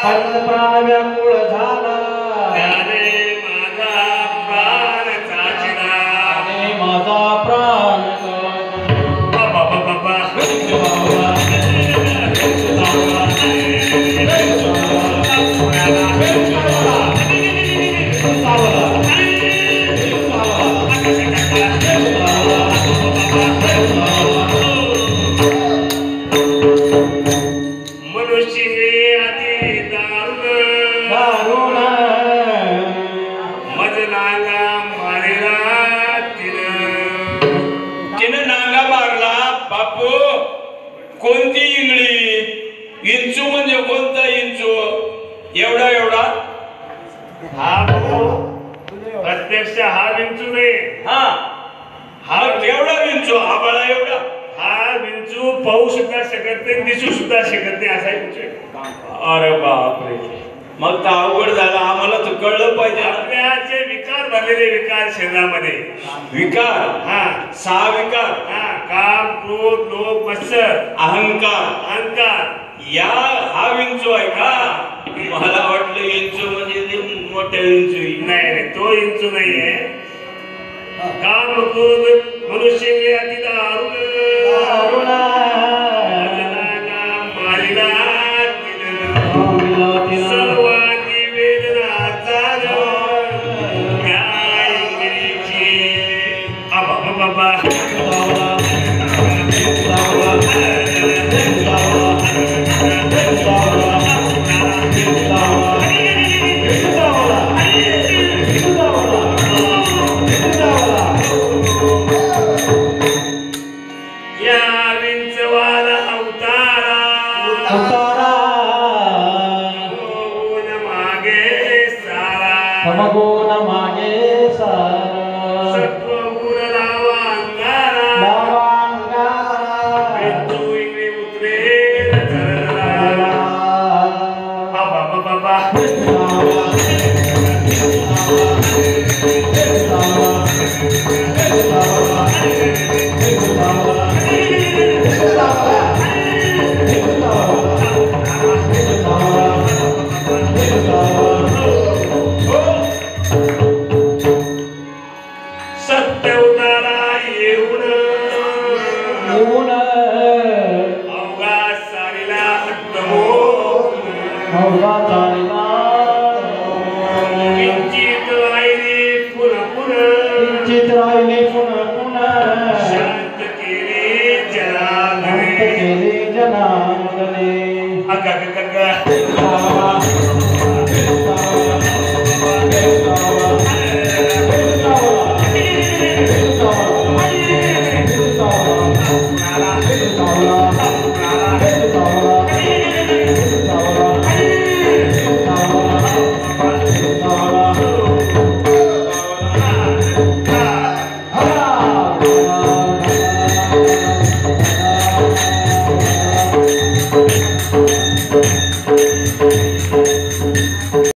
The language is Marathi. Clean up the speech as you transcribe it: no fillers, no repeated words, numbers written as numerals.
अन्न प्राण व्याकुळ झाला त्याने माझा प्राण चाचला आणि माझा प्राण बाबा बाबा मनुष्य हे अति दारुण मज नांगा मारेला तिनं नांगा मारला बापू. कोणती इंगळी? इंचू म्हणजे कोणता इंचू? एवढा एवढा हा भाऊ प्रत्यक्ष हा विंचू नाही हा हा केवढा विंचू? आबाळा एवढा हा विंचू पाहू सुद्धा शकत नाही दिसू सुद्धा शकत नाही असा विंचू आहे. अरे बापरे. मग तर अवघड झालं. आम्हाला तर कळलं पाहिजे. आपल्याचे विकार भरलेले विकार शरीरामध्ये विकार हा 6 विकार. हा काम क्रोध लोभ मत्सर अहंकार. अहंकार या हा विंचू आहे का? मला वाटलं विंचू म्हणजे ते मोठ्या विंचू. नाही तो विंचू नाहीये. काम क्रोध मनुष्य हे अति दारुण मारिला सर्वांनी वेदना बाबा या विंचवाला अवतारा मागे सारा समगुण मागे सारा सत्वगुण लावा अंगारा विंचू इंगळे उतरेल झरला बाबा बाबा सत्य उतारा येऊन अवघा सारीला किंचित राहिली पुन्हा शांत केले जनार्दने जनार्दने अगं